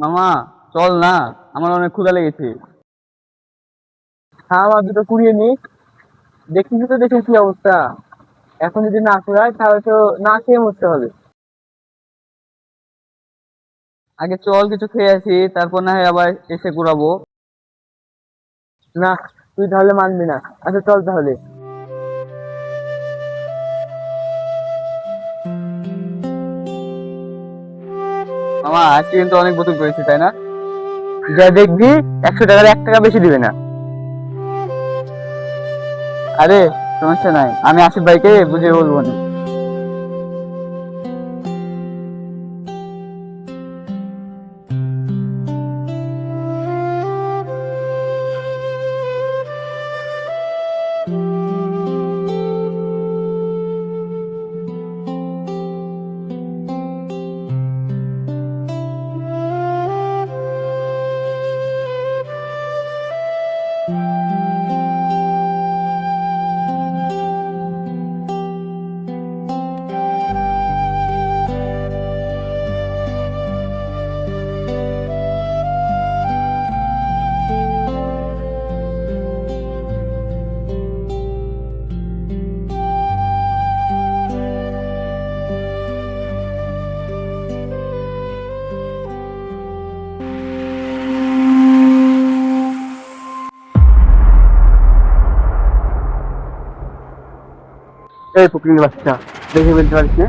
মামা, চল না, আমার অনেক ক্ষুধা লেগেছে। হ্যাঁ, আমার দুটো কুড়িয়ে নি। দেখছিস তো, দেখে কি অবস্থা। এখন যদি না কুড়ায় তাহলে তো না খেয়ে মরতে হবে। আগে চল কিছু খেয়ে আসি, তারপর না হয় আবার এসে ঘুরাবো। না, তুই তাহলে মানবি না। আচ্ছা চল তাহলে। মামা, আজকে কিন্তু অনেক বোতল করেছি, তাই না? যা দেখবি, 100 টাকার 1 টাকা বেশি দিবে না। আরে, সমস্যা নাই, আমি আসিফ ভাইকে বুঝিয়ে বলবো না। এই ফকির বাচ্চা, দেখে বলতে পারিস না?